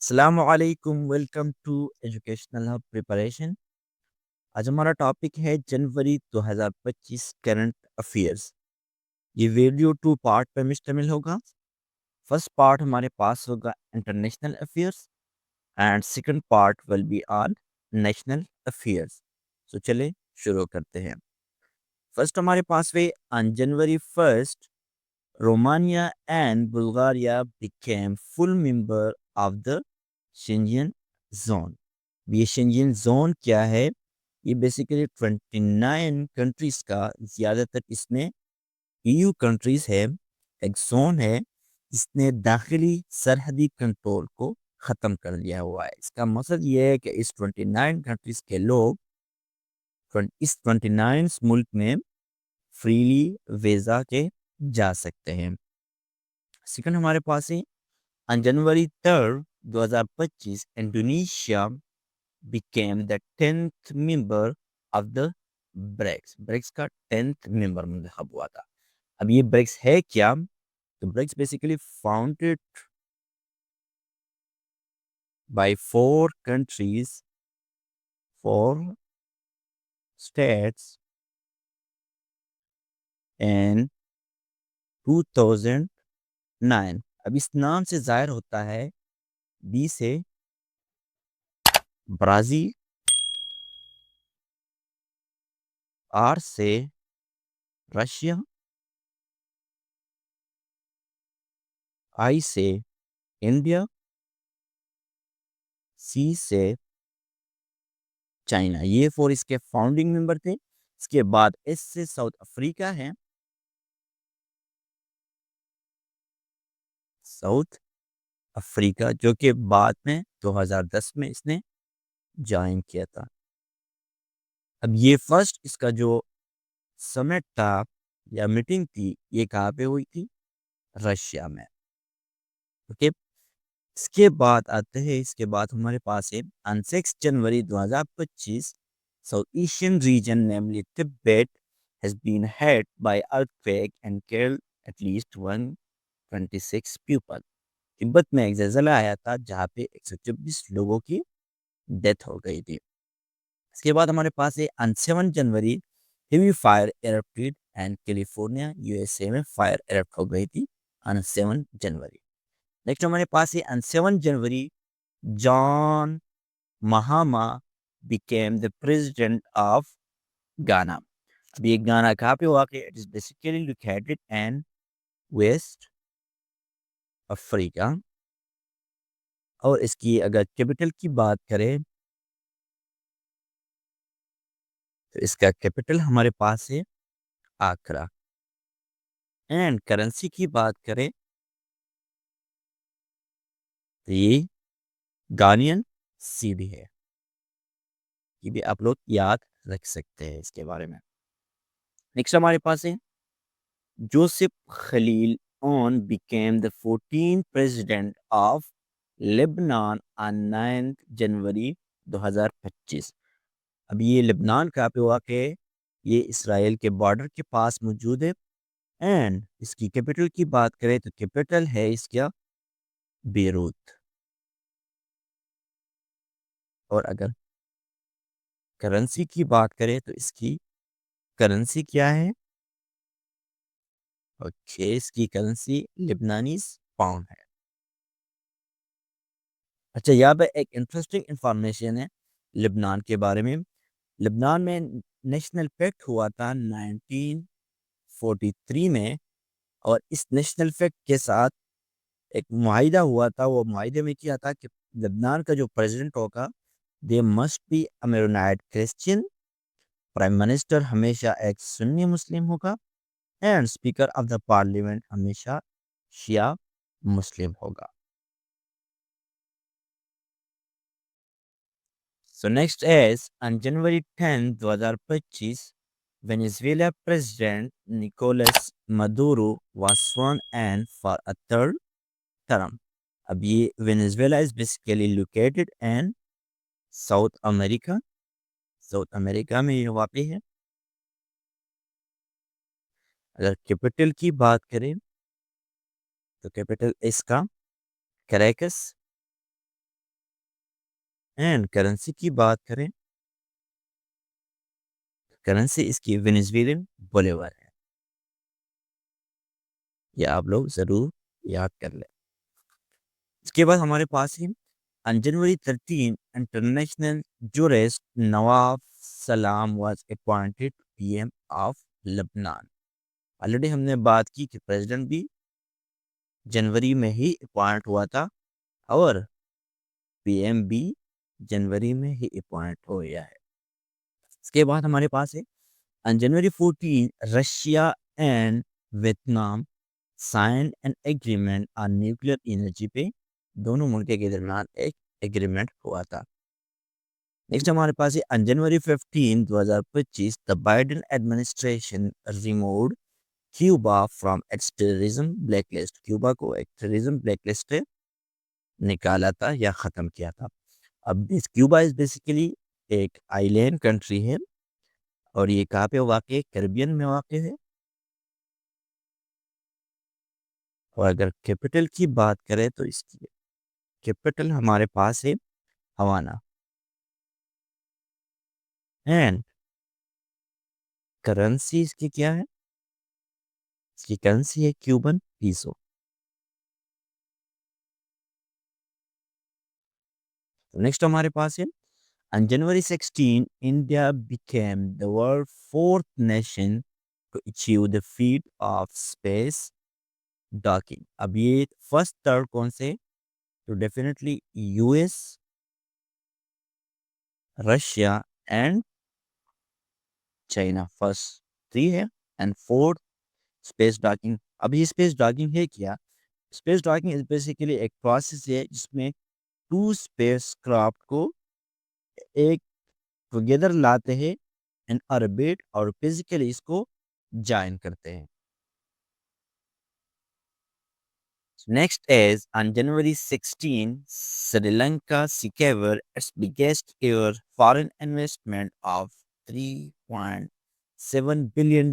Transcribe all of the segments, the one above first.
السلام علیکم، welcome to educational hub preparation. آج ہمارا ٹاپک ہے جنوری 2025 کرنٹ افیئرس۔ یہ ویڈیو 2 پارٹ پر مشتمل ہوگا۔ فرسٹ پارٹ ہمارے پاس ہوگا international affairs and second part will be on national affairs. So چلے شروع کرتے ہیں۔ فرسٹ ہمارے پاس ہوئے on January 1 Romania and Bulgaria became full member of the Schengen zone. یہ شینجین زون کیا ہے؟ یہ بیسیکلی 29 کنٹریز کا زیادہ تر اس میں EU کنٹریز ہے، ایک زون ہے جس نے داخلی سرحدی کنٹرول کو ختم کر لیا ہوا ہے۔ اس کا مقصد یہ ہے کہ اس 29 کنٹریز کے لوگ اس 29 ملک میں فریلی ویزا کے جا سکتے ہیں۔ سیکنڈ ہمارے پاس ہے on January 3, 2025 Indonesia became the 10th member of the BRICS۔ BRICS کا 10th member منتخب ہوا تھا۔ اب یہ BRICS ہے کیا؟ تو BRICS basically founded by 4 countries, 4 states in 2009۔ اب اس نام سے ظاہر ہوتا ہے B سے برازیل، R سے رشیا، I سے انڈیا، C سے چائنا۔ یہ 4 اس کے فاؤنڈنگ ممبر تھے۔ اس کے بعد اس سے ساؤتھ افریقہ ہے، ساؤتھ افریقہ، جو کہ بعد میں 2010 میں اس نے جوائن کیا تھا۔ اب یہ فرسٹ اس کا جو سمٹ تھا یا میٹنگ تھی، یہ کہاں پہ ہوئی تھی؟ رشیا میں۔ اوکے، اس کے بعد آتے ہیں، اس کے بعد ہمارے پاس ہے on 6 January 2025 South Asian region namely Tibet has been hit by earthquake and killed at least 126 people۔ تبت میں ایک زلزلہ آیا تھا جہاں پہ 126 لوگوں کی ڈیتھ ہو گئی تھی۔ اس کے بعد ہمارے پاس ہے on 7 January heavy fire erupted and California USA میں فائر ایرپٹ ہو گئی تھی on 7 جنوری۔ نیکسٹ ہمارے پاس ہے on 7 January John مہاما became the president of گانا۔ اب یہ گانا کہاں پہ واقع ہے؟ It is basically located in West افریقہ، اور اس کی اگر کیپٹل کی بات کریں تو اس کا کیپٹل ہمارے پاس ہے آکرا۔ اینڈ کرنسی کی بات کریں تو یہ گانین CD ہے۔ یہ بھی آپ لوگ یاد رکھ سکتے ہیں اس کے بارے میں۔ نیکسٹ ہمارے پاس ہے Joseph Khalil own became the 14th president of Lebanon on 9 جنوری 2025۔ اب یہ لبنان کہاں پہ واقع ہے؟ یہ اسرائیل کے بارڈر کے پاس موجود ہے۔ اینڈ اس کی کیپٹل کی بات کریں تو کیپٹل ہے اس کا بیروت۔ اور اگر کرنسی کی بات کریں تو اس کی کرنسی کیا ہے؟ اوکے، اس کی کرنسی لبنانی پاؤنڈ ہے۔ اچھا، یہاں پہ ایک انٹرسٹنگ انفارمیشن ہے لبنان کے بارے میں۔ لبنان میں نیشنل پیکٹ ہوا تھا 1943 میں، اور اس نیشنل پیکٹ کے ساتھ ایک معاہدہ ہوا تھا۔ وہ معاہدے میں کیا تھا کہ لبنان کا جو پریزیڈنٹ ہوگا they must be a Maronite Christian, prime minister ہمیشہ ایک سنی مسلم ہوگا، and speaker of the parliament ہمیشہ شیعہ مسلم ہوگا۔ So next is on January 10, 2025 Venezuela President Nicolas Maduro was sworn in for a third term۔ اب یہ Venezuela is basically located in South America، South America میں یہ واقع ہے۔ اگر کیپٹل کی بات کریں تو کیپٹل اس کا کریکس اینڈ کرنسی کی بات کریں، کرنسی اس کی وینیزویلن بولیور ہے، یہ آپ لوگ ضرور یاد کر لیں۔ اس کے بعد ہمارے پاس ہی on January 13 international jurist Nawaf Salam was appointed P M of Lebanon. Already ہم نے بات کی کہ پریزیڈنٹ بھی جنوری میں ہی اپوائنٹ ہوا تھا اور پی ایم بھی جنوری میں ہی اپوائنٹ ہو گیا ہے۔ اس کے بعد ہمارے پاس ہے on January 14 Russia and Vietnam sign an agreement on nuclear energy پہ دونوں ملکوں کے درمیان ایک ایگریمنٹ ہوا تھا۔ نیکسٹ ہمارے پاس ہے on January 15 2025 the Biden administration removed Cuba from its terrorism black list, Cuba کو ایک ٹیررزم بلیک لسٹ سے نکالا تھا یا ختم کیا تھا۔ اب کیوبا از بیسیکلی ایک آئی لینڈ کنٹری ہے اور یہ کہاں پہ واقع ہے؟ کیریبین میں واقع ہے۔ اور اگر کیپٹل کی بات کریں تو اس کی کیپٹل ہمارے پاس ہے ہوانا، اینڈ کرنسی اس کی کیا ہے؟ اس کی کرنسی ہے کیوبن پیسو۔ نیکسٹ ہمارے پاس ہے on January 16 India became the world's fourth nation to achieve the feat of space docking۔ اب یہ فرسٹ تھرڈ کون سے؟ تو definitely U S, Russia and China first 3 ہے، اینڈ فورتھ اسپیس ڈاکنگ۔ اب یہ اسپیس ڈاکنگ ہے کیا؟ اسپیس ڈاکنگ از بیسیکلی ایک پروسیس ہے جس میں 2 اسپیس کرافٹ کو ایک ٹوگیدر لاتے ہیں ان آربٹ اور فزیکلی اس کو جوائن کرتے ہیں۔ Next is on January 16 Sri Lanka secured its biggest ever foreign investment of $3.7 billion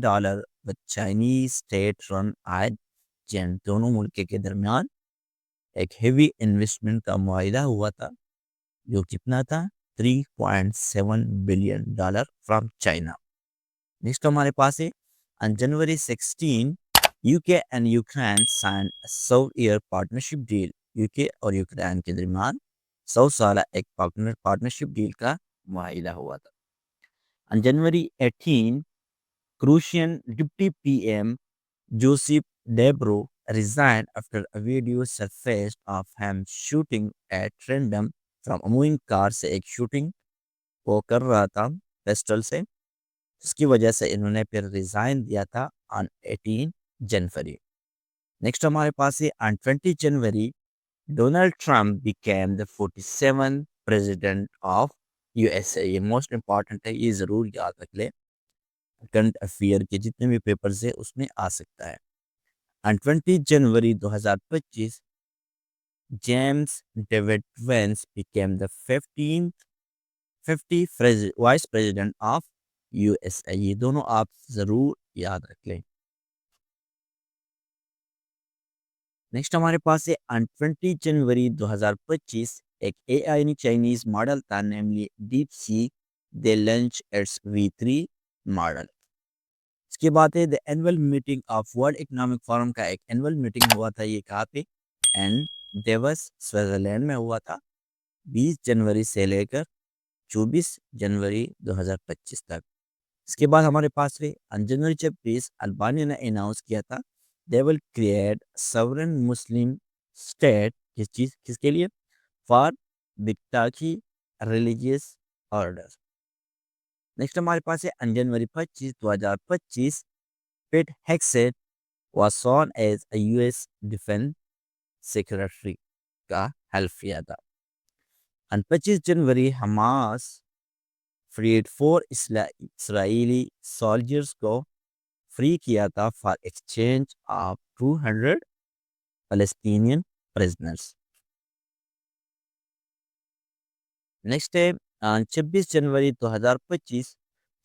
with Chinese state-run IGN۔ دونوں ملکوں کے درمیان ایک ہیوی انویسٹمنٹ کا معاہدہ ہوا تھا جو کتنا تھا؟ $3.7 billion فرام چائنا۔ نیکسٹ ہمارے پاس ہے on January 16 UK and Ukraine signed a 100-year partnership deal۔ UK اور یوکرین کے درمیان 100 سالہ ایک پارٹنرشپ ڈیل کا معاہدہ ہوا تھا۔ on January 18 Croatian Deputy PM Josip Debro resigned after a video surfaced of him shooting at random from a moving car سے ایک شوٹنگ وہ کر رہا تھا پسٹل سے، اس کی وجہ سے انہوں نے پھر ریزائن دیا تھا on 18 جنوری۔ نیکسٹ ہمارے پاس ہے on 20 January Donald Trump became the 47th president of USA۔ یہ موسٹ امپارٹنٹ ہے، یہ ضرور یاد رکھ لیں، کرنٹ افیئر کے جتنے بھی پیپرز ہیں اس میں آ سکتا ہے۔ on 20 جنوری 2025 James David Vance became the 50 vice president of USA۔ یہ دونوں آپ ضرور یاد رکھ لیں۔ نیکسٹ ہمارے پاس ہے on 20 جنوری 2025 ایک AI چائنیز ماڈل تھا namely DeepSeek, they launch its V3 model. اس کے بعد ہے the annual meeting of World Economic Forum کا ایک annual meeting ہوا تھا، یہ کہاں پہ؟ اینڈ ڈیوس سوئٹزرلینڈ میں ہوا تھا 20 جنوری سے لے کر 24 جنوری 2025 تک۔ اس کے بعد ہمارے پاس ہے on January 26 البانیہ نے اناؤنس کیا تھا they will create sovereign Muslim state۔ کس کے لیے؟ for dictatorship religious order۔ Next ہمارے پاس ہے on January 25 2025 pet ہیکسیٹ was sworn as a US Defense Secretary کا حلف کیا تھا۔ on 25 January Hamas freed 4 Israeli soldiers کو فری کیا تھا for exchange of 200 Palestinian prisoners. Next ہے 26 جنوری 2025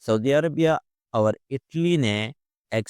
سعودی عربیہ اور اٹلی نے ایک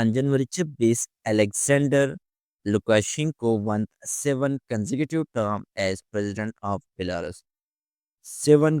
on January 26 Alexander Lukashenko won 7 consecutive term as president of Belarus. 7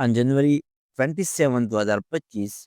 on January 27 2025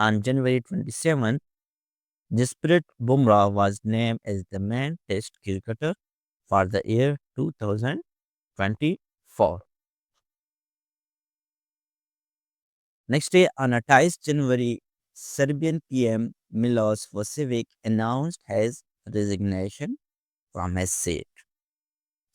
on January 27 Jasprit Bumrah was named as the main test cricketer for the year 2024. Next day, on 28 January, Serbian PM Milos Vucevic announced his resignation from his seat.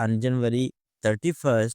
on January 31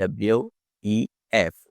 WEF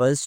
1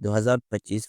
2025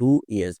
2 years.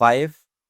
5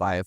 5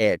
8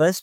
1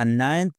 on 9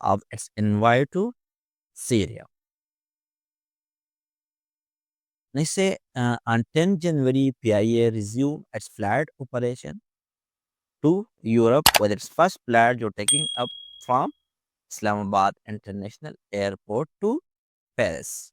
of its invite to Syria. Next say on 10 January PIA resumed its flight operation to Europe with its first flight you're taking up from Islamabad International Airport to Paris.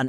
on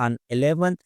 on 11th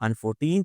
on 14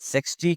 60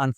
on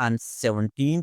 on 17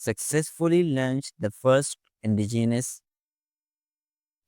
successfully launched the first indigenous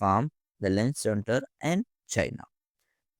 From the Lens Center and China.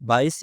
22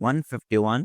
151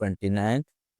29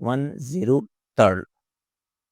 103rd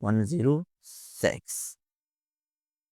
106।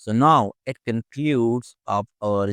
So now it concludes of our